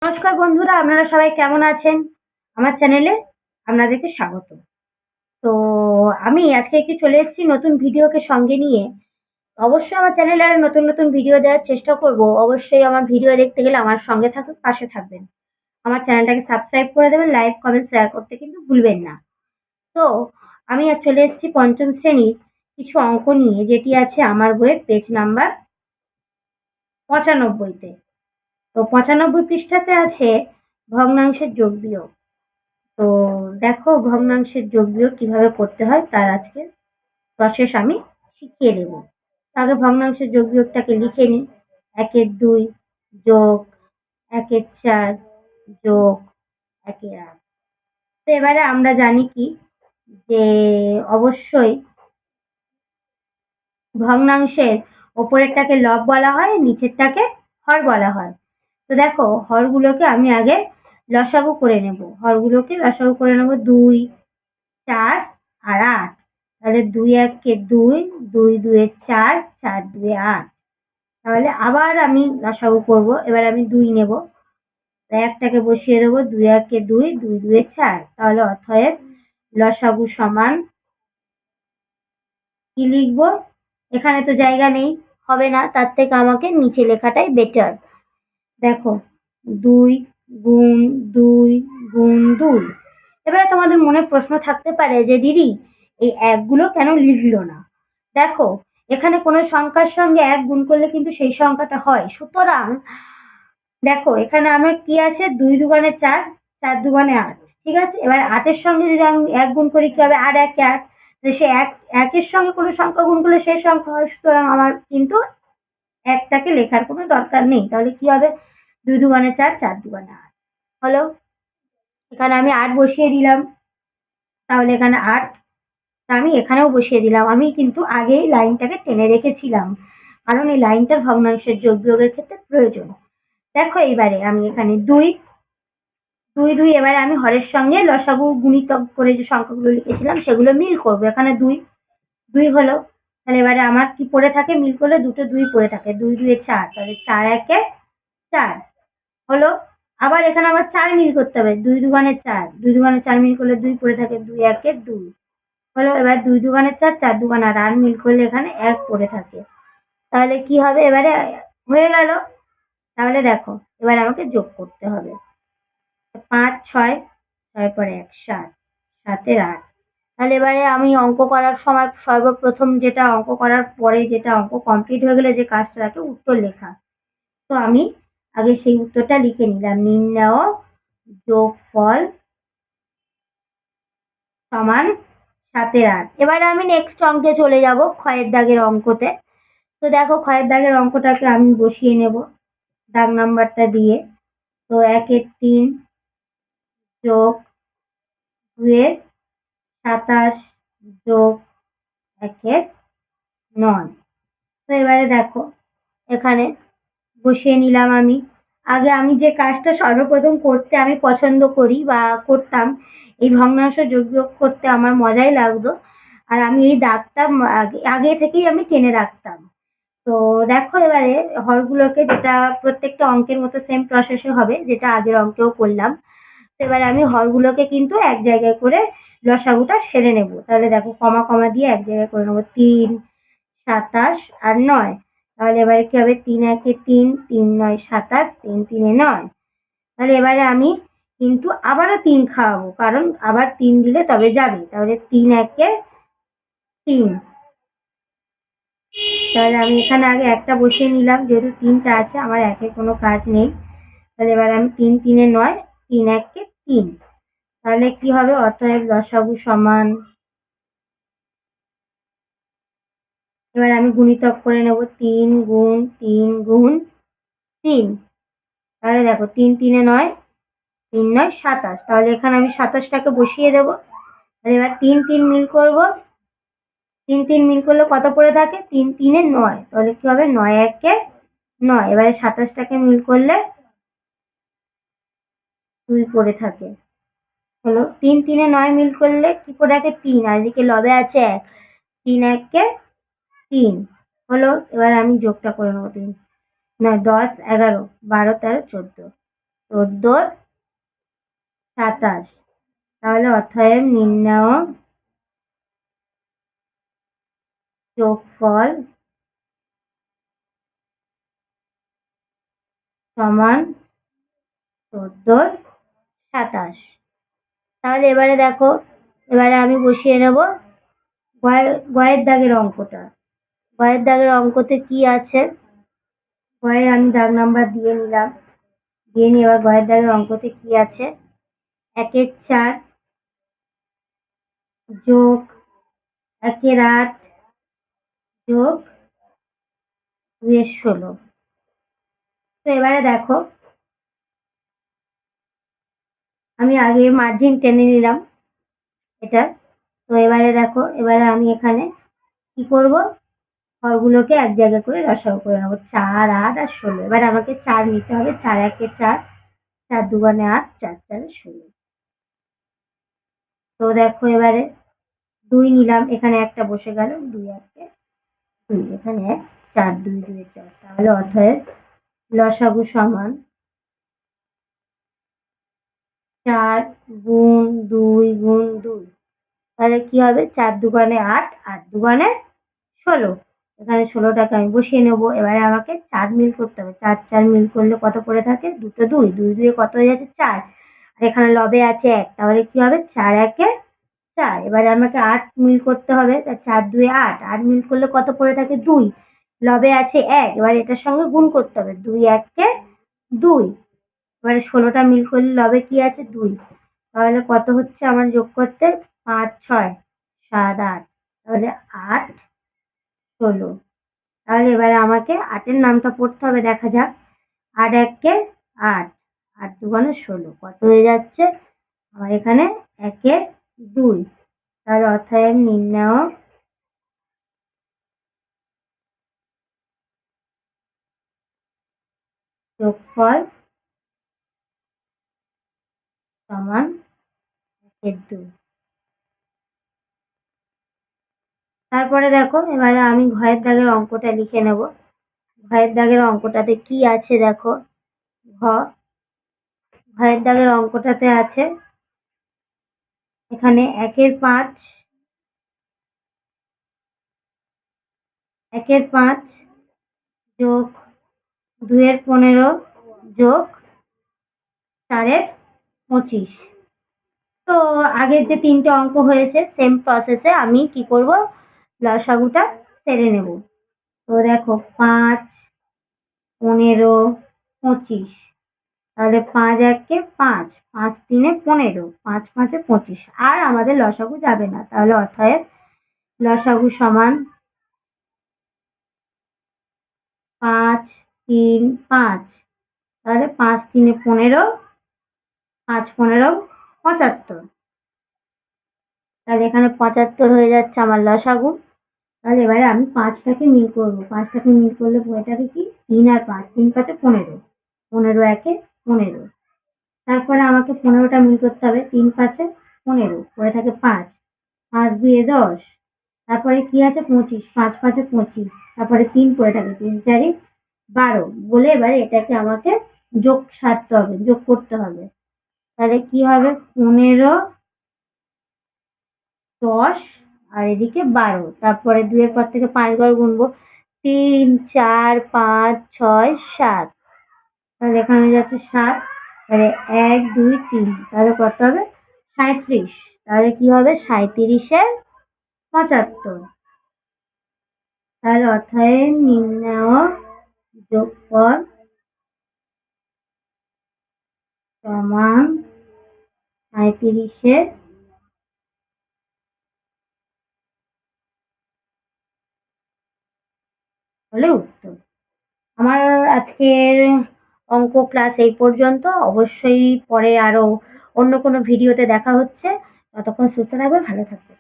নমস্কার বন্ধুরা, আপনারা সবাই কেমন আছেন? আমার চ্যানেলে আপনাদেরকে স্বাগত। তো আমি আজকে একটু চলে এসেছি নতুন ভিডিওকে সঙ্গে নিয়ে। অবশ্যই আমার চ্যানেলে আরো নতুন নতুন ভিডিও দেওয়ার চেষ্টা করব। অবশ্যই আমার ভিডিও দেখতে গেলে আমার সঙ্গে থাকুন, পাশে থাকবেন। আমার চ্যানেলটাকে সাবস্ক্রাইব করে দেবেন, লাইক, কমেন্ট, শেয়ার করতে কিন্তু ভুলবেন না। তো আমি আজ চলে এসেছি পঞ্চম শ্রেণীর কিছু অঙ্ক নিয়ে, যেটি আছে আমার বইয়ের পেজ নাম্বার ৯৫-তে। তো ৯৫ পৃষ্ঠাতে আছে ভগ্নাংশের যোগ বিয়োগ। তো দেখো ভগ্নাংশের যোগ বিয়োগ কিভাবে করতে হয় তার আজকে প্রসেস আমি শিখিয়ে দেবো। আগে ভগ্নাংশের যোগ বিয়োগটাকে লিখে নিই। ১-২ যোগ ১-৪ যোগ ১-৮। তো এবারে আমরা জানি কি যে অবশ্যই ভগ্নাংশের ওপরেরটাকে লব বলা হয়, নিচেরটাকে হর বলা হয়। তো দেখো হরগুলোকে আমি আগে লসাগু করে নেব। হরগুলোকে লসাগু করে নেব ২, ৪ আর ৮। তাহলে ২-১-২, ২-২ ৪, ৪-২ ৮। তাহলে আবার আমি লসাগু করব। এবার আমি ২ নেব। একটাকে বসিয়ে দেবো ২-১-২, ২-২ ৪। তাহলে অতএব লসাগু সমান কি লিখবো? এখানে তো জায়গা নেই, হবে না, তার থেকে আমাকে নিচে লেখাটাই বেটার। দেখো ২ গুণ ২ গুণ ২। এবারে তোমাদের মনে প্রশ্ন থাকতে পারে যে দিদি এই একগুলো কেন লিখলো না? দেখো এখানে কোনো সংখ্যার সঙ্গে এক গুণ করলে কিন্তু সেই সংখ্যাটা হয়। সুতরাং দেখো এখানে আমার কি আছে ২ দুগুণে ৪, ৪ দুগুণে ৮। ঠিক আছে, এবার ৮-এর সঙ্গে যদি আমি এক গুণ করি কি হবে? ৮-১ ১। সে একের সঙ্গে কোনো সংখ্যা গুণ করলে সেই সংখ্যা হয়। সুতরাং আমার কিন্তু একটাকে লেখার কোনো দরকার নেই। তাহলে কি হবে? ২ দুগুণে ৪, ৪ দুগুণে ৮ হলো। এখানে আমি ৮ বসিয়ে দিলাম। তাহলে এখানে ৮ আমি এখানেও বসিয়ে দিলাম। আমি কিন্তু আগেই লাইনটাকে টেনে রেখেছিলাম, কারণ এই লাইনটা ভগ্নাংশের যোগ বিয়োগের ক্ষেত্রে প্রয়োজন। দেখো এইবারে আমি এখানে ২ এবারে আমি হরের সঙ্গে লসাগু গুণিতক করে যে সংখ্যাগুলো লিখেছিলাম সেগুলো মিল করবো। এখানে ২ হলো। তাহলে এবারে আমার কি পড়ে থাকে? মিল করলে দুটো ২ পড়ে থাকে। ২-২ ৪। তাহলে ৪-১ ৪ হলো। আবার এখানে আমার ৪ মিল করতে হবে। ২ দুগুণে ৪, ২ দুগুণে ৪ মিল করলে ২ পড়ে থাকে। ২-১ ২ হলো। এবার ২ দুগুণে ৪, ৪ দুগুণে ৮ আর মিল করলে এখানে ১ পড়ে থাকে। তাহলে কি হবে? এবারে হয়ে গেল। তাহলে দেখো এবার আমাকে যোগ করতে হবে। ৫ ৬, ৬ পরে ১ ৭, ৭-এর ৮। তাহলে এবারে আমি অঙ্ক করার সময় সর্বপ্রথম যেটা অঙ্ক করার পরে যেটা অঙ্ক কমপ্লিট হয়ে গেলে যে কাজটা থাকে উত্তর লেখা। তো আমি আগে সেই উত্তরটা লিখে নিলাম। নির্ণেয় যোগফল সমান ৭-এর ৮। এবারে আমি নেক্সট অঙ্কে চলে যাব, ক্ষয়ের দাগের অঙ্কতে। তো দেখো ক্ষয়ের দাগের অঙ্কটাকে আমি বসিয়ে নেব দাগ নাম্বারটা দিয়ে। তো ১-৩ যোগ ২-২৭ যোগ ১-৯। তো এবারে দেখো এখানে বসিয়ে নিলাম আমি। আগে আমি যে কাজটা সর্বপ্রথম করতে আমি পছন্দ করি বা করতাম, এই ভগ্নাংশ যোগ বিয়োগ করতে আমার মজাই লাগতো। আর আমি এই দাগটা আগে থেকেই আমি টেনে রাখতাম। তো দেখো এবারে হরগুলোকে, যেটা প্রত্যেকটা অঙ্কের মতো সেম প্রসেসে হবে, যেটা আগের অঙ্কেও করলাম। তো এবারে আমি হরগুলোকে কিন্তু এক জায়গায় করে লসাগুটা সেরে নেব। তাহলে দেখো কমা কমা দিয়ে এক জায়গায় করে নেবো। ৩, ২৭ আর ৯। তাহলে এবারে কি হবে? ৩-১-৩, ৩-৯ ২৭, ৩-৩ ৯। তাহলে এবারে আমি কিন্তু আবারও ৩ খাওয়াবো, কারণ আবার ৩ দিলে তবে যাবে। তাহলে ৩-১-৩। তাহলে আমি এখানে আগে একটা বসিয়ে নিলাম, যেহেতু ৩টা আছে আমার একের কোনো কাজ নেই। তাহলে এবার আমি ৩-৩ ৯, ৩-১-৩। তাহলে কি হবে? অতএব লসাগু সমান, এবার আমি গুণিতক করে নেব ৩ গুণ ৩ গুণ ৩। তাহলে দেখো ৩-৩ ৯, ৩-৯ ২৭। তাহলে এখানে আমি ২৭টাকে বসিয়ে দেবো। তাহলে এবার ৩-৩ মিল করবো। ৩-৩ মিল করলে কত পড়ে থাকে? ৩-৩ ৯। তাহলে কি হবে? ৯-১ ৯। এবারে ২৭টাকে মিল করলে ২ পড়ে থাকে। হলো। ৩-৩ ৯ মিল করলে কি পড়ে থাকে? ৩। আর এদিকে লবে আছে ১। ৩-১ ৩ হলো। এবার আমি যোগটা করে নেবো। ৩ ৯ ১০ ১১ ১২ ১৩ ১৪। 14 27। তাহলে অতএব নির্ণেয় যোগফল সমান 14 27। তাহলে এবারে দেখো, এবারে আমি বসিয়ে নেব গয়ের দাগের অঙ্কটা। গয়ের দাগের অঙ্কতে কি আছে, গয়ের আমি দাগ নাম্বার দিয়ে নিলাম, দিয়ে নিয়ে এবার গয়ের দাগের অঙ্কতে কি আছে, 1-4 যোগ 1-8 যোগ 2-16। তো এবারে দেখো, আমি আগে মার্জিন টেনে নিলাম এটা। তো এবারে দেখো, এবারে আমি এখানে কি করব, ঘরগুলোকে এক জায়গা করে রসায়ন করে নেবো, 4, 8 আর 16। এবার আমাকে 4 নিতে হবে, 4-1 4, 4-2 8, 4-4 16। তো দেখো এবারে 2 নিলাম, এখানে একটা বসে গেল, 2-1 2, এখানে 1, 4-2 2 4। তাহলে অতএব লসাগু সমান 4 গুণ 2 গুণ 2। তাহলে কি হবে, 4-2 8, 8-2 16। এখানে 16টাকে আমি বসিয়ে নেবো। এবারে আমাকে 4 মিল করতে হবে, 4-4 মিল করলে কত পড়ে থাকে, 2 2, 2 2 কত হয়ে যাচ্ছে 4। আর এখানে লবে আছে 1, তাহলে কি হবে 4-1 4। এবারে আমাকে 8 মিল করতে হবে, 4-2 8, 8 মিল করলে কত পড়ে থাকে 2, লবে আছে 1, এবার এটার সঙ্গে গুণ করতে হবে, 2-1 2। এবারে 16টা মিল করলে লবে কি আছে 2, তাহলে কত হচ্ছে আমার যোগ করতে, 5-6 7 8। তাহলে 8 16। তাহলে এবারে আমাকে 8-এর নামটা পড়তে হবে, দেখা যাক। 8-1 8, 8-2 16, কত হয়ে যাচ্ছে আমার এখানে 1-2। তাহলে অতএব নির্ণেয় যোগফল সমান 1-2। তারপরে দেখো, এবারে আমি ঘয়ের দাগের অঙ্কটা লিখে নেব। ঘয়ের দাগের অঙ্কটাতে কি আছে দেখো, ঘয়ের দাগের অঙ্কটাতে আছে এখানে 1-5 যোগ 2-15 যোগ 4-25। তো আগের যে 3টে অঙ্ক হয়েছে সেম প্রসেসে আমি কি করব, লসাগুটা সেরে নেব। তো দেখো 5 15 25, তাহলে 5-1 5, 5-3 15, 5-5 25। আর আমাদের লসাগু যাবে না, তাহলে অতএব লসাগু সমান 5-3-5। তাহলে 5-3 15, 5-15 75। তাহলে এখানে 75 হয়ে যাচ্ছে আমার লসাগু। তাহলে এবারে আমি 5টাকে মিল করবো, 5টাকে মিল করলে পড়ে থাকে কি 3 আর 5, 3-5 15, 15-1 15। তারপরে আমাকে 15টা মিল করতে হবে, 3-5 15, পড়ে থাকে 5, 5-2 10। তারপরে কি আছে 25, 5-5 25। তারপরে 3 পড়ে থাকে, 3-4 12। বলে এবারে এটাকে আমাকে যোগ সারতে হবে, যোগ করতে হবে। তাহলে কি হবে 15 10 আর এদিকে 12। তারপরে 2 এর পর থেকে 5 বার গুনবো, 3 4 5 6 7। তাহলে এখানে যাচ্ছে 7। তাহলে 1 2 3, তাহলে কত হবে 37। তাহলে কি হবে 37-75। তাহলে অতএব নির্ণেয় যোগফল সমান 37 হলে উত্তর। আমার আজকের অঙ্ক ক্লাস এই পর্যন্ত। অবশ্যই পরে আরো অন্য কোনো ভিডিওতে দেখা হচ্ছে। ততক্ষণ সুস্থ থাকবে, ভালো থাকবে।